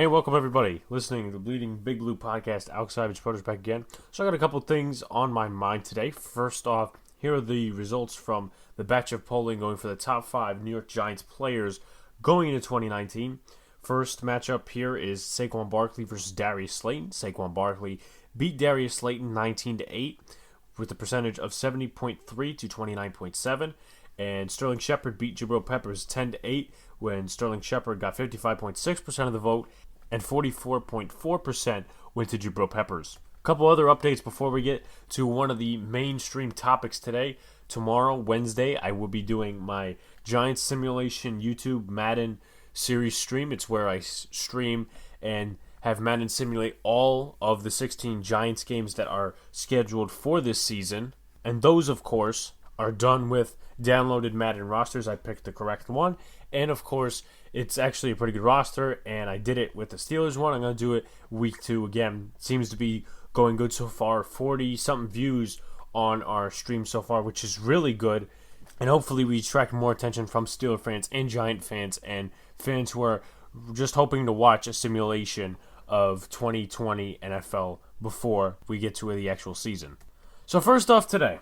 Hey, welcome everybody listening to the Bleeding Big Blue podcast. Alex Savage Brothers back again. So I got a couple things on my mind today. First off, here are the results from the batch of polling going for the top 5 New York Giants players going into 2019. First matchup here is Saquon Barkley versus Darius Slayton. Saquon Barkley beat Darius Slayton 19-8 with a percentage of 70.3 to 29.7. And Sterling Shepard beat Jabril Peppers 10-8 when Sterling Shepard got 55.6% of the vote and 44.4% went to Jabril Peppers. A couple other updates before we get to one of the mainstream topics today. Tomorrow, Wednesday, I will be doing my Giants Simulation YouTube Madden series stream. It's where I stream and have Madden simulate all of the 16 Giants games that are scheduled for this season. And those, of course, are done with downloaded Madden rosters. I picked the correct one. And, of course, it's actually a pretty good roster, and I did it with the Steelers one. I'm going to do it week 2 again. Seems to be going good so far. 40-something views on our stream so far, which is really good. And hopefully we attract more attention from Steelers fans and Giant fans and fans who are just hoping to watch a simulation of 2020 NFL before we get to the actual season. So first off today,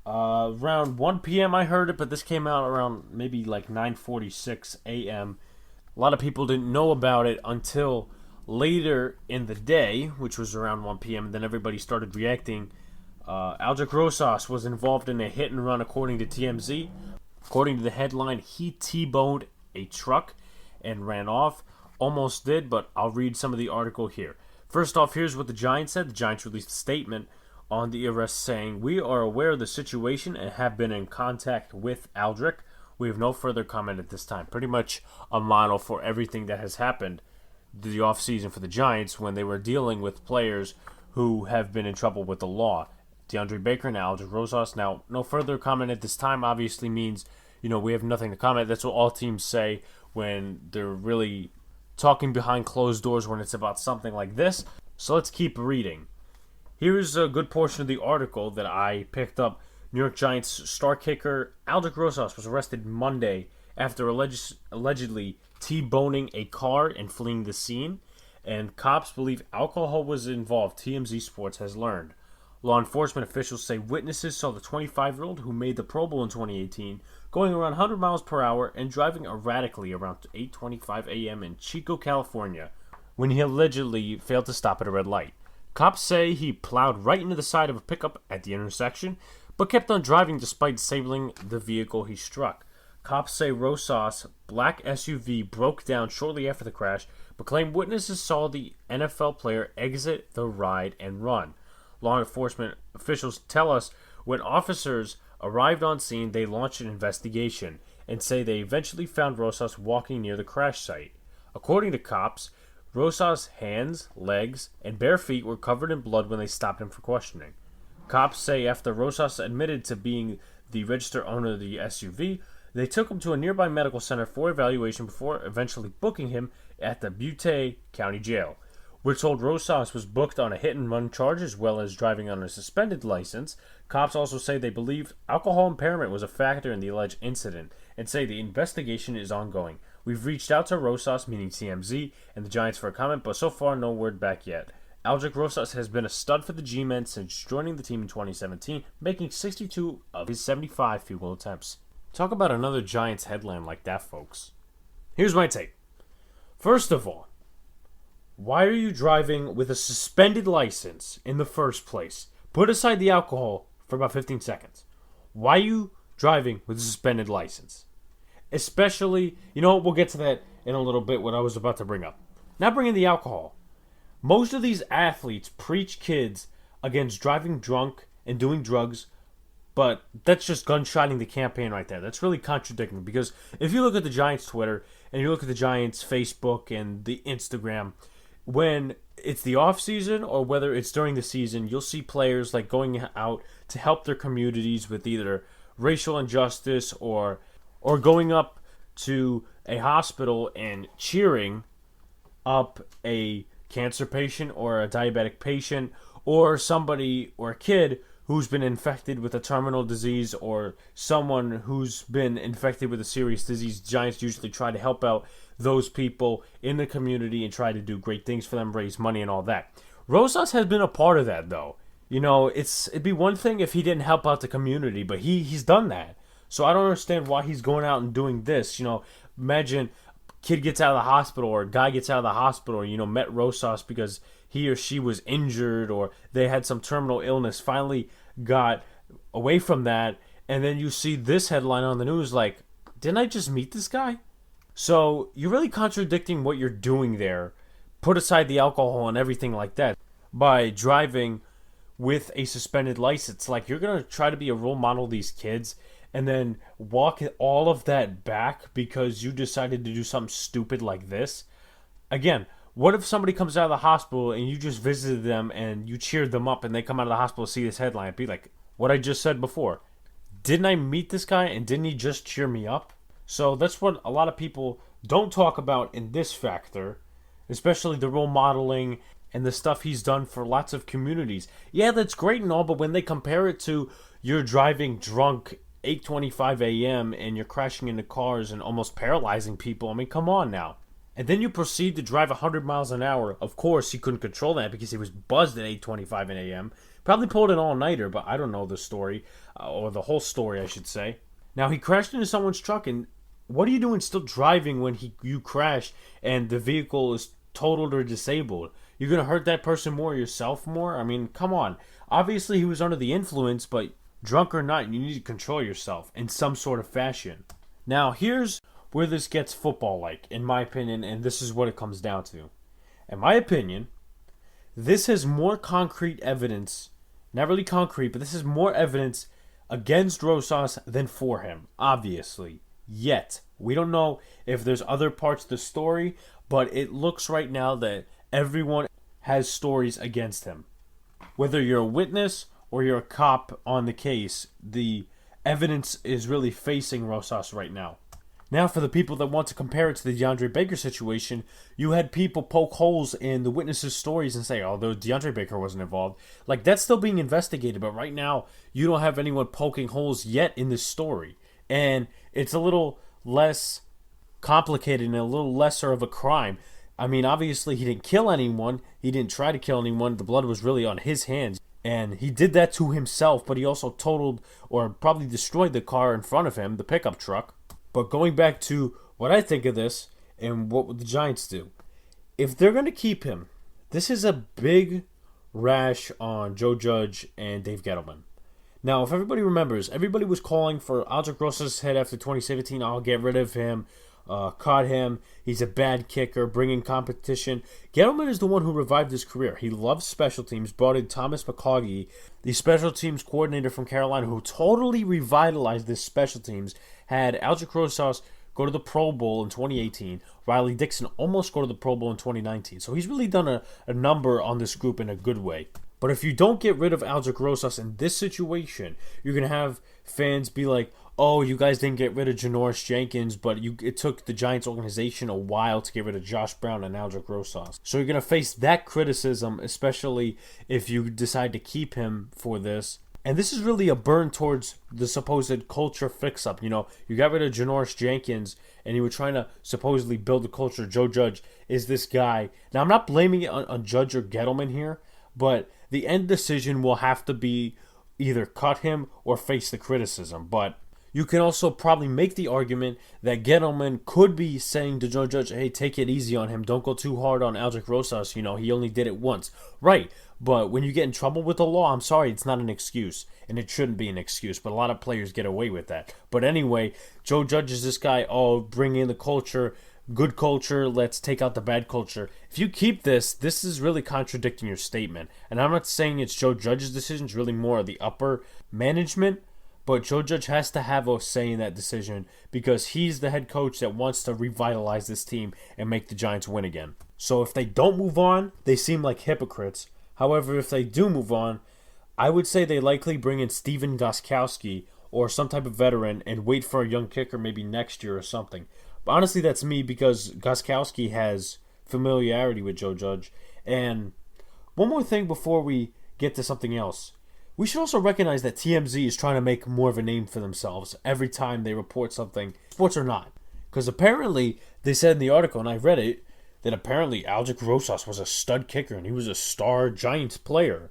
around 1 p.m. I heard it, but this came out around maybe like 9:46 a.m. A lot of people didn't know about it until later in the day, which was around 1 p.m., and then everybody started reacting. Aldrick Rosas was involved in a hit and run, according to TMZ. According to the headline, he T-boned a truck and ran off. Almost did, but I'll read some of the article here. First off, here's what the Giants said. The Giants released a statement on the arrest saying, "We are aware of the situation and have been in contact with Aldrick. We have no further comment at this time." Pretty much a model for everything that has happened the offseason for the Giants when they were dealing with players who have been in trouble with the law. DeAndre Baker and Aldrick Rosas. Now, no further comment at this time obviously means, we have nothing to comment. That's what all teams say when they're really talking behind closed doors when it's about something like this. So let's keep reading. Here's a good portion of the article that I picked up. New York Giants star kicker Aldrick Rosas was arrested Monday after allegedly T-boning a car and fleeing the scene, and cops believe alcohol was involved, TMZ Sports has learned. Law enforcement officials say witnesses saw the 25-year-old who made the Pro Bowl in 2018 going around 100 miles per hour and driving erratically around 8:25 a.m. in Chico, California, when he allegedly failed to stop at a red light. Cops say he plowed right into the side of a pickup at the intersection, but kept on driving despite disabling the vehicle he struck. Cops say Rosas' black SUV broke down shortly after the crash, but claim witnesses saw the NFL player exit the ride and run. Law enforcement officials tell us when officers arrived on scene, they launched an investigation and say they eventually found Rosas walking near the crash site. According to cops, Rosas' hands, legs, and bare feet were covered in blood when they stopped him for questioning. Cops say after Rosas admitted to being the registered owner of the SUV, they took him to a nearby medical center for evaluation before eventually booking him at the Butte County Jail. We're told Rosas was booked on a hit-and-run charge as well as driving on a suspended license. Cops also say they believe alcohol impairment was a factor in the alleged incident and say the investigation is ongoing. We've reached out to Rosas, meaning TMZ, and the Giants for a comment, but so far no word back yet. Aldrick Rosas has been a stud for the G-Men since joining the team in 2017, making 62 of his 75 field goal attempts. Talk about another Giants headline like that, folks. Here's my take. First of all, why are you driving with a suspended license in the first place? Put aside the alcohol for about 15 seconds. Why are you driving with a suspended license? Especially, we'll get to that in a little bit, what I was about to bring up. Not bringing the alcohol. Most of these athletes preach kids against driving drunk and doing drugs, but that's just gunshotting the campaign right there. That's really contradicting, because if you look at the Giants' Twitter and you look at the Giants' Facebook and the Instagram, when it's the off season or whether it's during the season, you'll see players like going out to help their communities with either racial injustice or going up to a hospital and cheering up a cancer patient or a diabetic patient or somebody or a kid who's been infected with a terminal disease or someone who's been infected with a serious disease, Giants usually try to help out those people in the community and try to do great things for them, raise money and all that. Rosas has been a part of that, though. It'd be one thing if he didn't help out the community, but he's done that. So I don't understand why he's going out and doing this. Imagine a kid gets out of the hospital or a guy gets out of the hospital, met Rosas because he or she was injured or they had some terminal illness, finally got away from that, and then you see this headline on the news like, didn't I just meet this guy? So you're really contradicting what you're doing there. Put aside the alcohol and everything like that by driving with a suspended license. Like, you're going to try to be a role model to these kids and then walk all of that back because you decided to do something stupid like this. Again, what if somebody comes out of the hospital and you just visited them and you cheered them up and they come out of the hospital to see this headline? It'd be like what I just said before. Didn't I meet this guy and didn't he just cheer me up? So that's what a lot of people don't talk about in this factor, especially the role modeling and the stuff he's done for lots of communities. Yeah, that's great and all, but when they compare it to you're driving drunk 8:25 a.m. and you're crashing into cars and almost paralyzing people, I mean, come on now. And then you proceed to drive 100 miles an hour. Of course, he couldn't control that because he was buzzed at 8:25 a.m. Probably pulled an all-nighter, but I don't know the story, or the whole story, I should say. Now, he crashed into someone's truck, and what are you doing still driving when you crash and the vehicle is totaled or disabled? You're going to hurt that person more, yourself more? I mean, come on. Obviously, he was under the influence, but drunk or not, you need to control yourself in some sort of fashion. Now, here's where this gets football-like, in my opinion, and this is what it comes down to. In my opinion, this has more concrete evidence, not really concrete, but this is more evidence against Rosas than for him, obviously. Yet, we don't know if there's other parts of the story, but it looks right now that everyone has stories against him. Whether you're a witness or you're a cop on the case, the evidence is really facing Rosas right now. Now, for the people that want to compare it to the DeAndre Baker situation, you had people poke holes in the witnesses' stories and say, oh, though DeAndre Baker wasn't involved. Like, that's still being investigated, but right now, you don't have anyone poking holes yet in this story. And it's a little less complicated and a little lesser of a crime. I mean, obviously, he didn't kill anyone. He didn't try to kill anyone. The blood was really on his hands. And he did that to himself, but he also totaled or probably destroyed the car in front of him, the pickup truck. But going back to what I think of this and what would the Giants do, if they're going to keep him, this is a big rash on Joe Judge and Dave Gettleman. Now, if everybody remembers, everybody was calling for Aldrick Rosas' head after 2017. I'll get rid of him, cut him. He's a bad kicker, bring in competition. Gettleman is the one who revived his career. He loves special teams, brought in Thomas McCaughey, the special teams coordinator from Carolina, who totally revitalized this special teams, had Aldrick Rosas go to the Pro Bowl in 2018. Riley Dixon almost go to the Pro Bowl in 2019. So he's really done a number on this group in a good way. But if you don't get rid of Aldrick Rosas in this situation, you're going to have fans be like, oh, you guys didn't get rid of Janoris Jenkins, but it took the Giants organization a while to get rid of Josh Brown and Aldrick Rosas. So you're going to face that criticism, especially if you decide to keep him for this. And this is really a burn towards the supposed culture fix-up. You got rid of Janoris Jenkins, and you were trying to supposedly build a culture. Joe Judge is this guy. Now, I'm not blaming it on Judge or Gettleman here, but the end decision will have to be either cut him or face the criticism. But you can also probably make the argument that Gettleman could be saying to Joe Judge, hey, take it easy on him. Don't go too hard on Aldrick Rosas. He only did it once. Right. But when you get in trouble with the law, I'm sorry, it's not an excuse. And it shouldn't be an excuse. But a lot of players get away with that. But anyway, Joe Judge is this guy, bring in the culture, good culture, let's take out the bad culture. If you keep this is really contradicting your statement. And I'm not saying it's Joe Judge's decision. It's really more of the upper management. But Joe Judge has to have a say in that decision because he's the head coach that wants to revitalize this team and make the Giants win again. So if they don't move on, they seem like hypocrites. However, if they do move on, I would say they likely bring in Steven Gostkowski or some type of veteran and wait for a young kicker maybe next year or something. But honestly, that's me because Gostkowski has familiarity with Joe Judge. And one more thing before we get to something else. We should also recognize that TMZ is trying to make more of a name for themselves every time they report something, sports or not. Because apparently, they said in the article, and I read it, that apparently Aldrick Rosas was a stud kicker and he was a star Giants player.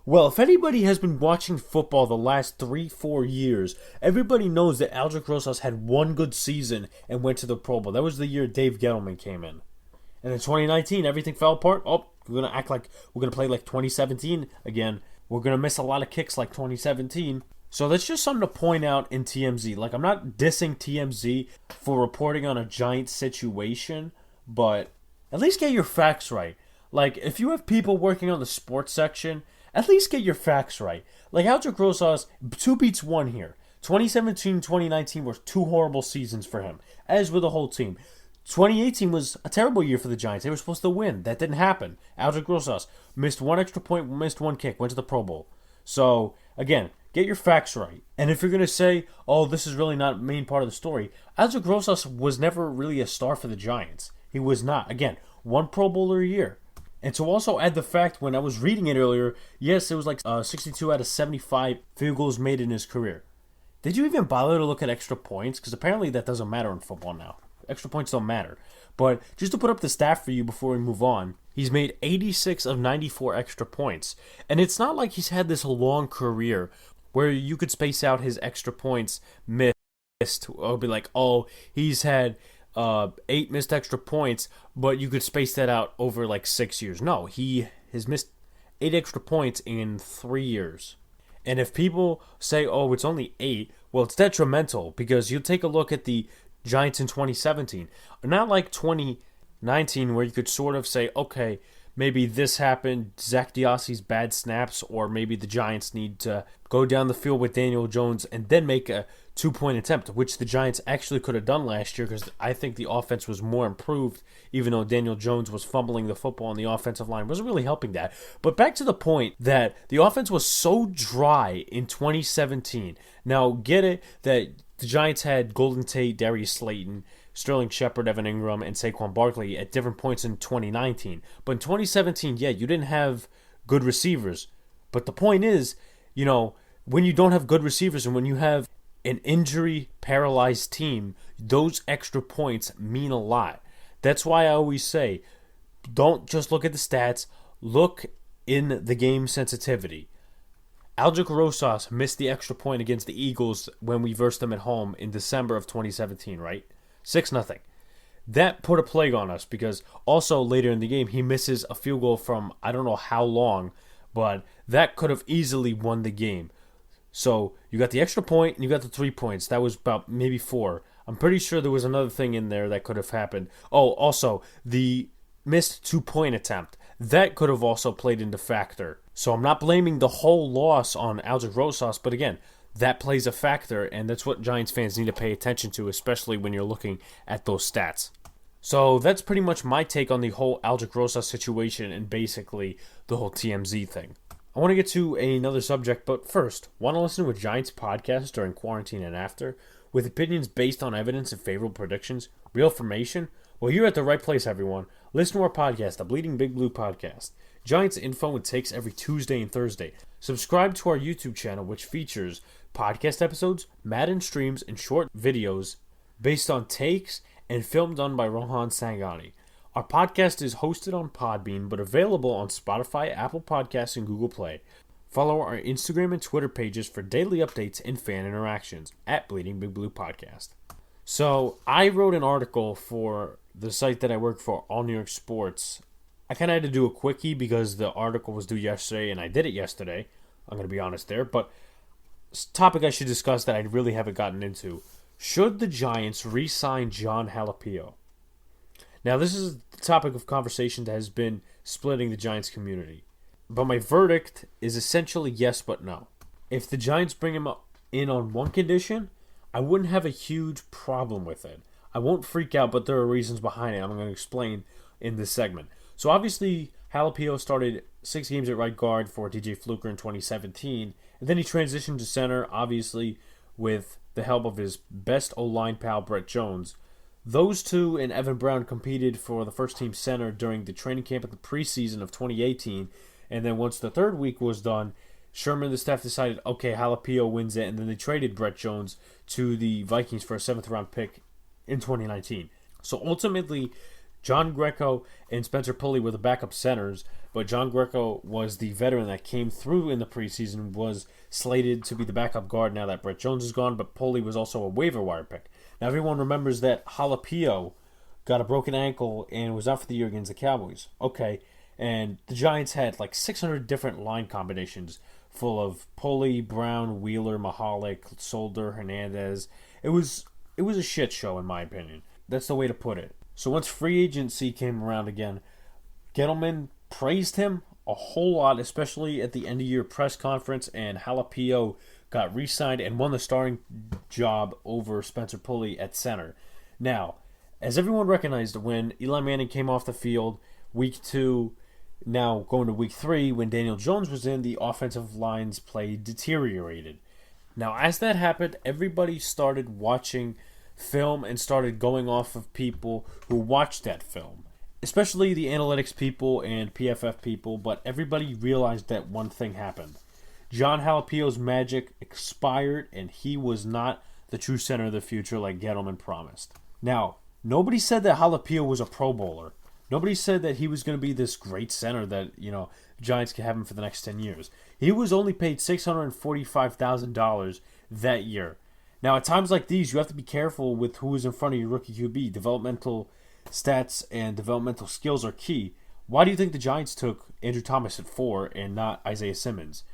Well, if anybody has been watching football the last 3-4 years, everybody knows that Aldrick Rosas had one good season and went to the Pro Bowl. That was the year Dave Gettleman came in. And in 2019, everything fell apart. Oh, we're going to act like we're going to play like 2017 again. We're going to miss a lot of kicks like 2017. So that's just something to point out in TMZ. Like, I'm not dissing TMZ for reporting on a Giants situation, but at least get your facts right. Like, if you have people working on the sports section, at least get your facts right. Like, Aldrick Rosas, 2 beats 1 here. 2017, 2019 were 2 horrible seasons for him, as with the whole team. 2018 was a terrible year for the Giants. They were supposed to win. That didn't happen. Aldrick Rosas missed 1 extra point, missed 1 kick, went to the Pro Bowl. So, again, get your facts right. And if you're going to say, oh, this is really not the main part of the story, Aldrick Rosas was never really a star for the Giants. He was not. Again, 1 Pro Bowler a year. And to also add the fact, when I was reading it earlier, yes, it was like 62 out of 75 field goals made in his career. Did you even bother to look at extra points? Because apparently that doesn't matter in football now. Extra points don't matter. But just to put up the stat for you before we move on, he's made 86 of 94 extra points. And it's not like he's had this long career where you could space out his extra points missed. Or be like, oh, he's had 8 missed extra points, but you could space that out over like 6 years. No, he has missed 8 extra points in 3 years. And if people say, oh, it's only 8, well, it's detrimental because you take a look at the Giants in 2017. Not like 2019 where you could sort of say, okay, maybe this happened, Zach Diassi's bad snaps, or maybe the Giants need to go down the field with Daniel Jones and then make a 2-point attempt, which the Giants actually could have done last year because I think the offense was more improved, even though Daniel Jones was fumbling the football and the offensive line wasn't really helping that. But back to the point that the offense was so dry in 2017. Now, get it that the Giants had Golden Tate, Darius Slayton, Sterling Shepard, Evan Ingram, and Saquon Barkley at different points in 2019. But in 2017, yeah, you didn't have good receivers. But the point is, you know, when you don't have good receivers and when you have an injury-paralyzed team, those extra points mean a lot. That's why I always say, don't just look at the stats, look in the game sensitivity. Aldrick Rosas missed the extra point against the Eagles when we versed them at home in December of 2017, right? 6-0. That put a plague on us because also later in the game, he misses a field goal from I don't know how long, but that could have easily won the game. So you got the extra point and you got the 3 points. That was about maybe 4. I'm pretty sure there was another thing in there that could have happened. Oh, also, the missed 2-point attempt. That could have also played into factor. So I'm not blaming the whole loss on Aldrick Rosas, but again, that plays a factor, and that's what Giants fans need to pay attention to, especially when you're looking at those stats. So that's pretty much my take on the whole Aldrick Rosas situation and basically the whole TMZ thing. I want to get to another subject, but first, want to listen to a Giants podcast during quarantine and after, with opinions based on evidence and favorable predictions, real information? Well, you're at the right place, everyone. Listen to our podcast, the Bleeding Big Blue Podcast. Giants info and takes every Tuesday and Thursday. Subscribe to our YouTube channel, which features podcast episodes, Madden streams, and short videos based on takes and film done by Rohan Sangani. Our podcast is hosted on Podbean, but available on Spotify, Apple Podcasts, and Google Play. Follow our Instagram and Twitter pages for daily updates and fan interactions at Bleeding Big Blue Podcast. So, I wrote an article for the site that I work for, All New York Sports. I kind of had to do a quickie because the article was due yesterday, and I did it yesterday. I'm going to be honest there. But topic I should discuss that I really haven't gotten into. Should the Giants re-sign Jon Halapio? Now, this is the topic of conversation that has been splitting the Giants community. But my verdict is essentially yes but no. If the Giants bring him in on one condition, I wouldn't have a huge problem with it. I won't freak out, but there are reasons behind it I'm going to explain in this segment. So obviously, Halapio started 6 games at right guard for DJ Fluker in 2017, and then he transitioned to center, obviously with the help of his best O-line pal, Brett Jones. Those two and Evan Brown competed for the first-team center during the training camp at the preseason of 2018, and then once the third week was done, Sherman and the staff decided, okay, Halapio wins it, and then they traded Brett Jones to the Vikings for a 7th-round pick in 2019. So ultimately, John Greco and Spencer Pulley were the backup centers, but John Greco was the veteran that came through in the preseason, was slated to be the backup guard now that Brett Jones is gone, but Pulley was also a waiver wire pick. Now everyone remembers that Halapio got a broken ankle and was out for the year against the Cowboys. Okay, and the Giants had like 600 different line combinations full of Pulley, Brown, Wheeler, Mahalik, Solder, Hernandez. It was a shit show in my opinion. That's the way to put it. So once free agency came around again, Gettleman praised him a whole lot, especially at the end of year press conference, and Halapio got re-signed and won the starting job over Spencer Pulley at center. Now, as everyone recognized, when Eli Manning came off the field, week 2, now going to week 3, when Daniel Jones was in, the offensive line's play deteriorated. Now, as that happened, everybody started watching film and started going off of people who watched that film, especially the analytics people and PFF people, but everybody realized that one thing happened. Jon Halapio's magic expired, and he was not the true center of the future like Gettleman promised. Now, nobody said that Halapio was a Pro Bowler. Nobody said that he was going to be this great center that, the Giants could have him for the next 10 years. He was only paid $645,000 that year. Now, at times like these, you have to be careful with who is in front of your rookie QB. Developmental stats and developmental skills are key. Why do you think the Giants took Andrew Thomas at 4 and not Isaiah Simmons?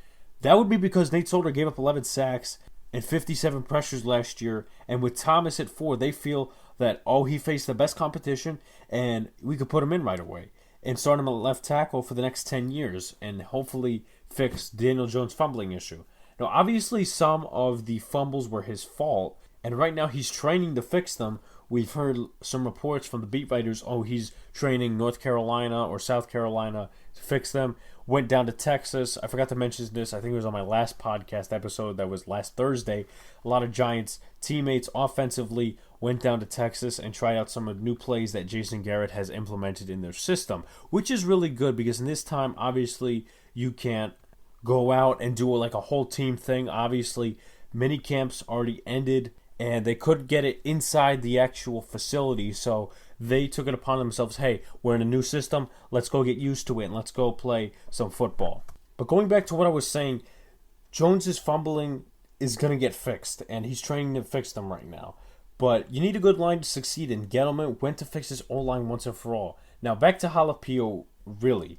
That would be because Nate Solder gave up 11 sacks and 57 pressures last year, and with Thomas at 4, they feel that, he faced the best competition, and we could put him in right away and start him at left tackle for the next 10 years and hopefully fix Daniel Jones' fumbling issue. Now, obviously, some of the fumbles were his fault, and right now he's training to fix them. We've heard some reports from the beat writers, he's training North Carolina or South Carolina to fix them. Went down to Texas. I forgot to mention this. I think it was on my last podcast episode that was last Thursday. A lot of Giants teammates offensively went down to Texas and tried out some of the new plays that Jason Garrett has implemented in their system, which is really good because in this time, obviously, you can't go out and do a whole team thing. Obviously, mini camps already ended, and they couldn't get it inside the actual facility, so they took it upon themselves, hey, we're in a new system, let's go get used to it, and let's go play some football. But going back to what I was saying, Jones's fumbling is going to get fixed, and he's training to fix them right now. But you need a good line to succeed, and Gettleman went to fix his O-line once and for all. Now, back to Halapio, really.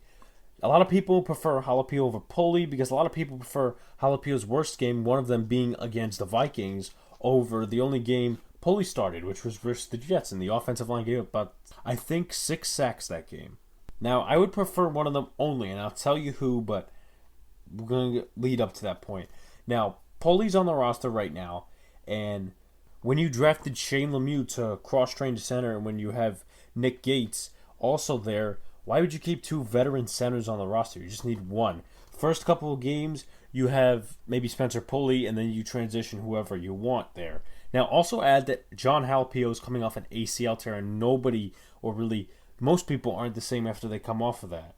A lot of people prefer Halapio over Pulley because a lot of people prefer Halapio's worst game, one of them being against the Vikings, over the only game Pulley started, which was versus the Jets, and the offensive line gave up about, I think, 6 sacks that game. Now, I would prefer one of them only, and I'll tell you who, but we're going to lead up to that point. Now, Pulley's on the roster right now, and when you drafted Shane Lemieux to cross-train to center, and when you have Nick Gates also there, why would you keep 2 veteran centers on the roster? You just need one. First couple of games, you have maybe Spencer Pulley, and then you transition whoever you want there. Now, also add that Jon Halapio is coming off an ACL tear, and nobody, or really most people, aren't the same after they come off of that.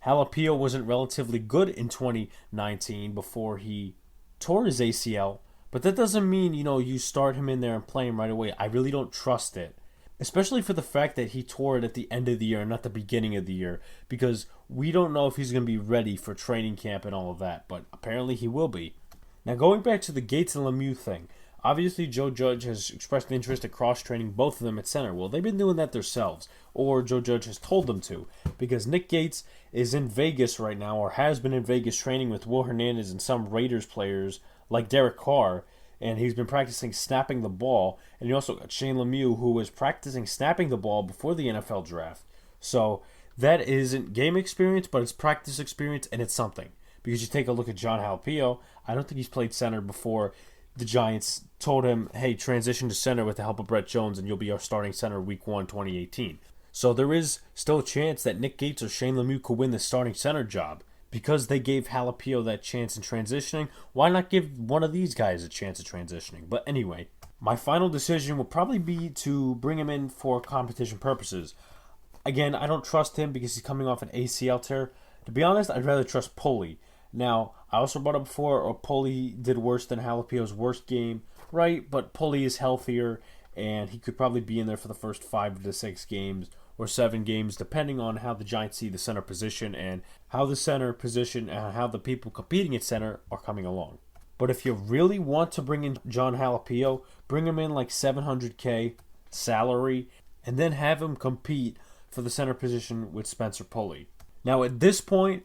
Halapio wasn't relatively good in 2019 before he tore his ACL, but that doesn't mean, you start him in there and play him right away. I really don't trust it. Especially for the fact that he tore it at the end of the year and not the beginning of the year, because we don't know if he's going to be ready for training camp and all of that, but apparently he will be. Now, going back to the Gates and Lemieux thing, obviously Joe Judge has expressed interest in cross-training both of them at center. Well, they've been doing that themselves, or Joe Judge has told them to, because Nick Gates is in Vegas right now, or has been in Vegas training with Will Hernandez and some Raiders players like Derek Carr, and he's been practicing snapping the ball. And you also got Shane Lemieux, who was practicing snapping the ball before the NFL draft. So that isn't game experience, but it's practice experience, and it's something. Because you take a look at Jon Halapio, I don't think he's played center before the Giants told him, hey, transition to center with the help of Brett Jones, and you'll be our starting center week 1, 2018. So there is still a chance that Nick Gates or Shane Lemieux could win the starting center job. Because they gave Halapio that chance in transitioning, why not give one of these guys a chance at transitioning? But anyway, my final decision will probably be to bring him in for competition purposes. Again, I don't trust him because he's coming off an ACL tear. To be honest, I'd rather trust Pulley. Now, I also brought up before, Poli did worse than Halapio's worst game, right? But Poli is healthier, and he could probably be in there for the first 5 to 6 games or 7 games, depending on how the Giants see the center position and how the center position and how the people competing at center are coming along. But if you really want to bring in Jon Halapio, bring him in like $700K salary, and then have him compete for the center position with Spencer Pulley. Now, at this point,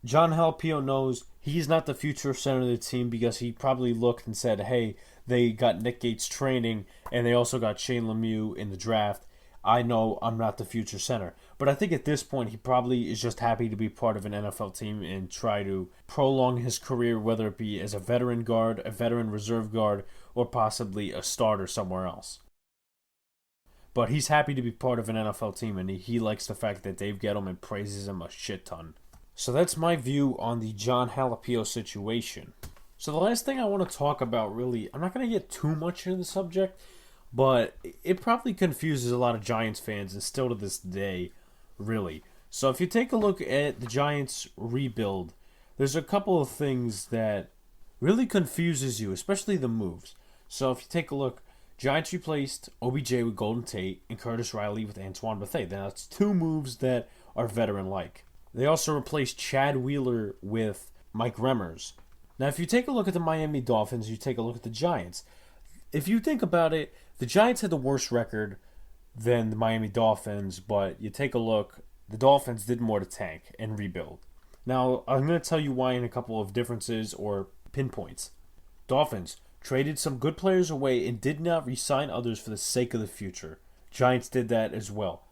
Jon Halapio knows he's not the future center of the team because he probably looked and said, hey, they got Nick Gates training, and they also got Shane Lemieux in the draft. I know I'm not the future center. But I think at this point, he probably is just happy to be part of an NFL team and try to prolong his career, whether it be as a veteran guard, a veteran reserve guard, or possibly a starter somewhere else. But he's happy to be part of an NFL team, and he likes the fact that Dave Gettleman praises him a shit ton. So that's my view on the Jon Halapio situation. So the last thing I want to talk about, really, I'm not going to get too much into the subject, but it probably confuses a lot of Giants fans, and still to this day, really. So if you take a look at the Giants rebuild, there's a couple of things that really confuses you, especially the moves. So if you take a look, Giants replaced OBJ with Golden Tate and Curtis Riley with Antoine Bethea. Now, that's 2 moves that are veteran-like. They also replaced Chad Wheeler with Mike Remmers. Now, if you take a look at the Miami Dolphins, you take a look at the Giants. If you think about it, the Giants had the worst record than the Miami Dolphins, but you take a look, the Dolphins did more to tank and rebuild. Now, I'm going to tell you why in a couple of differences or pinpoints. Dolphins traded some good players away and did not re-sign others for the sake of the future. Giants did that as well.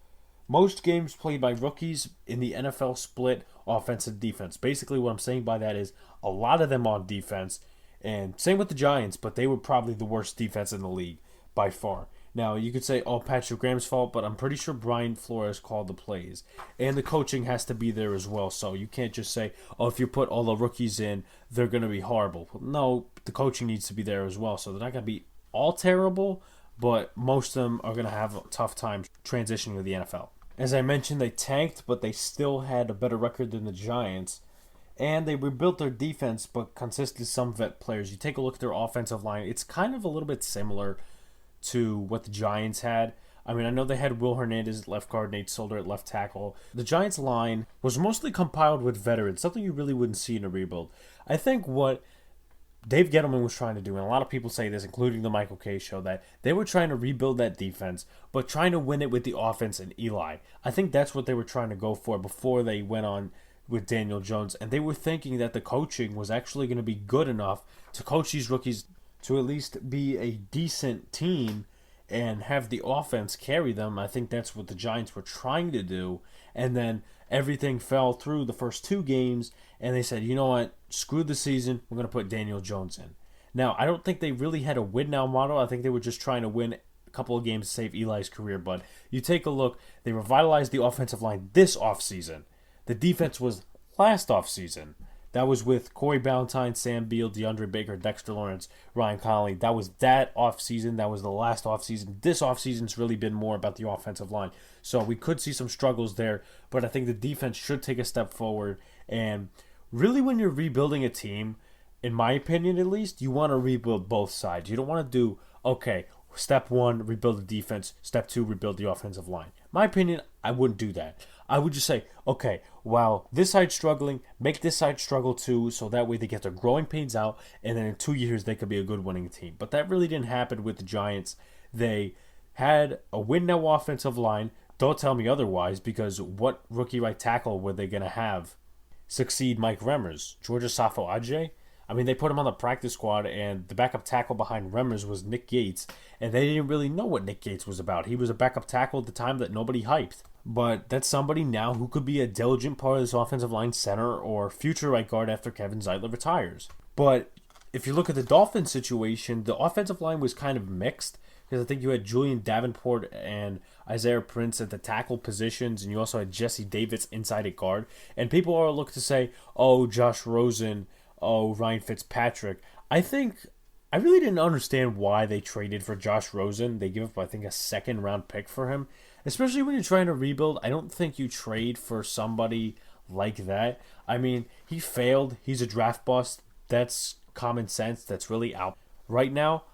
Most games played by rookies in the NFL split offense and defense. Basically, what I'm saying by that is a lot of them on defense, and same with the Giants, but they were probably the worst defense in the league by far. Now, you could say, Patrick Graham's fault, but I'm pretty sure Brian Flores called the plays. And the coaching has to be there as well, so you can't just say, if you put all the rookies in, they're going to be horrible. No, the coaching needs to be there as well, so they're not going to be all terrible, but most of them are going to have a tough time transitioning to the NFL. As I mentioned, they tanked, but they still had a better record than the Giants. And they rebuilt their defense, but consisted of some vet players. You take a look at their offensive line, it's kind of a little bit similar to what the Giants had. I mean, I know they had Will Hernandez at left guard, Nate Solder at left tackle. The Giants line was mostly compiled with veterans, something you really wouldn't see in a rebuild. I think what Dave Gettleman was trying to do, and a lot of people say this, including the Michael Kay show, that they were trying to rebuild that defense, but trying to win it with the offense and Eli. I think that's what they were trying to go for before they went on with Daniel Jones, and they were thinking that the coaching was actually going to be good enough to coach these rookies to at least be a decent team and have the offense carry them. I think that's what the Giants were trying to do, and then everything fell through the first 2 games, and they said, you know what, screw the season, we're going to put Daniel Jones in. Now, I don't think they really had a win-now model. I think they were just trying to win a couple of games to save Eli's career, but you take a look, they revitalized the offensive line this offseason. The defense was last offseason. That was with Corey Ballantyne, Sam Beal, DeAndre Baker, Dexter Lawrence, Ryan Connolly. That was that offseason. That was the last offseason. This offseason's really been more about the offensive line. So we could see some struggles there, but I think the defense should take a step forward. And really, when you're rebuilding a team, in my opinion at least, you want to rebuild both sides. You don't want to do, step 1, rebuild the defense. Step 2, rebuild the offensive line. My opinion, I wouldn't do that. I would just say, while this side's struggling, make this side struggle too, so that way they get their growing pains out, and then in 2 years they could be a good winning team. But that really didn't happen with the Giants. They had a win-now offensive line. Don't tell me otherwise, because what rookie right tackle were they going to have succeed Mike Remmers? Georgia Safo-Adjei? I mean, they put him on the practice squad, and the backup tackle behind Remmers was Nick Gates, and they didn't really know what Nick Gates was about. He was a backup tackle at the time that nobody hyped. But that's somebody now who could be a diligent part of this offensive line center or future right guard after Kevin Zeitler retires. But if you look at the Dolphins situation, the offensive line was kind of mixed, because I think you had Julian Davenport and Isaiah Prince at the tackle positions, and you also had Jesse Davis inside at guard. And people are looking to say, Josh Rosen, Ryan Fitzpatrick. I really didn't understand why they traded for Josh Rosen. They give up, I think, a second-round pick for him. Especially when you're trying to rebuild, I don't think you trade for somebody like that. I mean, he failed. He's a draft bust. That's common sense. That's really out. Right now,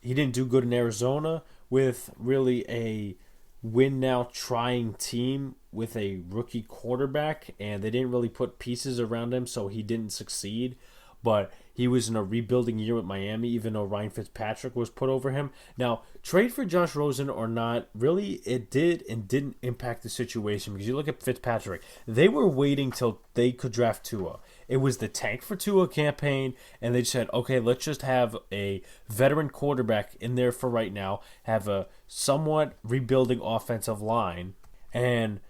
he didn't do good in Arizona with really a win now trying team with a rookie quarterback, and they didn't really put pieces around him, so he didn't succeed. But he was in a rebuilding year with Miami, even though Ryan Fitzpatrick was put over him. Now, trade for Josh Rosen or not, really it did and didn't impact the situation, because you look at Fitzpatrick, they were waiting till they could draft Tua. It was the tank for Tua campaign, and they said, okay, let's just have a veteran quarterback in there for right now, have a somewhat rebuilding offensive line, and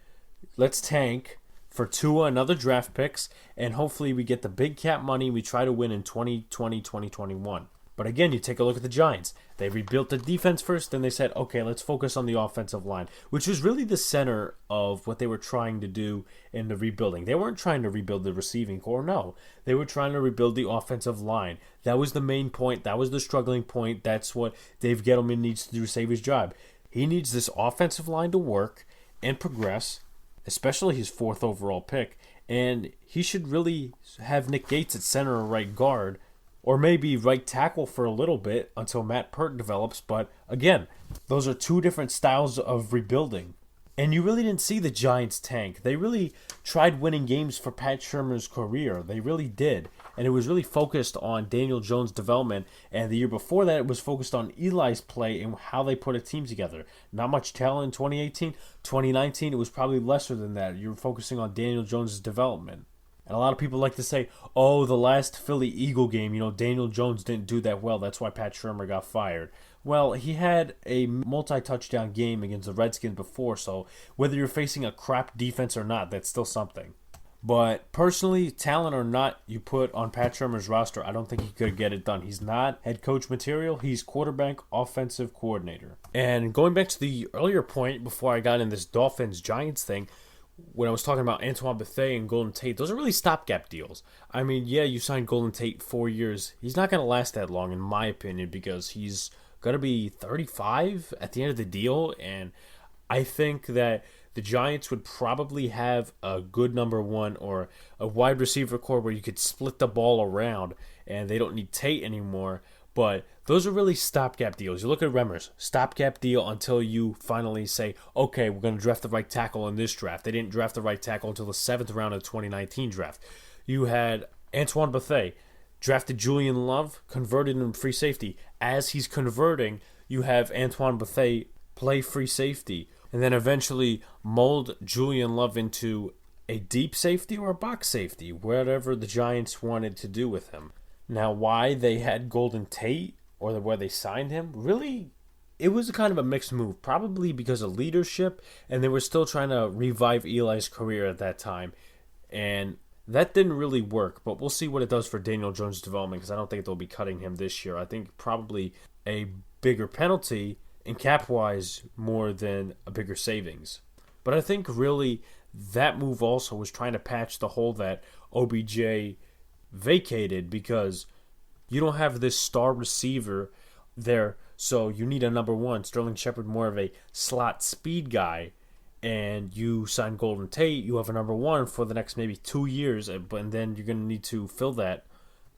let's tank for Tua and other draft picks, and hopefully we get the big cap money. We try to win in 2020, 2021. But again, you take a look at the Giants. They rebuilt the defense first, then they said, okay, let's focus on the offensive line, which was really the center of what they were trying to do in the rebuilding. They weren't trying to rebuild the receiving core, no. They were trying to rebuild the offensive line. That was the main point. That was the struggling point. That's what Dave Gettleman needs to do to save his job. He needs this offensive line to work and progress, especially his 4th overall pick, and he should really have Nick Gates at center or right guard, or maybe right tackle for a little bit until Matt Pert develops. But again, those are two different styles of rebuilding. And you really didn't see the Giants tank. They really tried winning games for Pat Shurmur's career. They really did. And it was really focused on Daniel Jones' development. And the year before that, it was focused on Eli's play and how they put a team together. Not much talent in 2018. 2019, it was probably lesser than that. You were focusing on Daniel Jones' development. And a lot of people like to say, oh, the last Philly Eagle game, Daniel Jones didn't do that well. That's why Pat Shurmur got fired. Well, he had a multi-touchdown game against the Redskins before, so whether you're facing a crap defense or not, that's still something. But personally, talent or not, you put on Pat Shurmur's roster, I don't think he could get it done. He's not head coach material. He's quarterback offensive coordinator. And going back to the earlier point before I got in this Dolphins-Giants thing, when I was talking about Antoine Bethea and Golden Tate, those are really stopgap deals. I mean, yeah, you signed Golden Tate 4 years. He's not going to last that long, in my opinion, because he's going to be 35 at the end of the deal, and I think that the Giants would probably have a good number one or a wide receiver core where you could split the ball around, and they don't need Tate anymore. But those are really stopgap deals. You look at Remmers, stopgap deal until you finally say, okay, we're going to draft the right tackle in this draft. They didn't draft the right tackle until the 7th round of the 2019 draft. You had Antoine Bethea, drafted Julian Love, converted him free safety. As he's converting, you have Antoine Bethea play free safety, and then eventually mold Julian Love into a deep safety or a box safety, whatever the Giants wanted to do with him. Now, why they had Golden Tate or where they signed him, really, it was a kind of a mixed move. Probably because of leadership, and they were still trying to revive Eli's career at that time. And that didn't really work, but we'll see what it does for Daniel Jones' development, because I don't think they'll be cutting him this year. I think probably a bigger penalty, and cap-wise, more than a bigger savings. But I think really that move also was trying to patch the hole that OBJ vacated, because you don't have this star receiver there, so you need a number one. Sterling Shepard, more of a slot speed guy, and you sign Golden Tate, you have a number one for the next maybe 2 years, and then you're going to need to fill that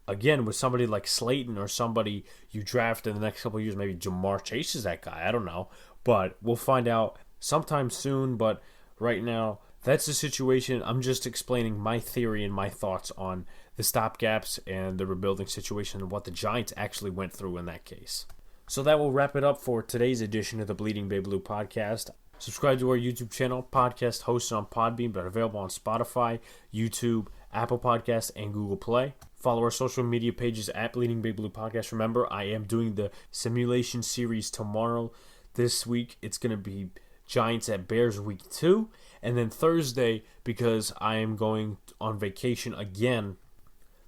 again with somebody like Slayton or somebody you draft in the next couple of years. Maybe Jamar Chase is that guy, I don't know, but we'll find out sometime soon. But right now, that's the situation. I'm just explaining my theory and my thoughts on the stopgaps and the rebuilding situation and what the Giants actually went through in that case. So that will wrap it up for today's edition of the Bleeding Bay Blue podcast. Subscribe to our YouTube channel, podcast hosted on Podbean, but available on Spotify, YouTube, Apple Podcasts, and Google Play. Follow our social media pages at Bleeding Bay Blue Podcast. Remember, I am doing the simulation series tomorrow. This week, it's going to be Giants at Bears week 2. And then Thursday, because I am going on vacation again,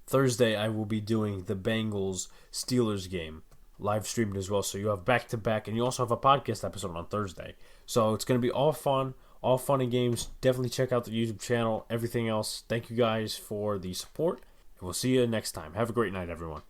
Thursday I will be doing the Bengals-Steelers game, live streamed as well. So you have back-to-back, and you also have a podcast episode on Thursday. So it's going to be all fun and games. Definitely check out the YouTube channel. Everything else, thank you guys for the support. And we'll see you next time. Have a great night, everyone.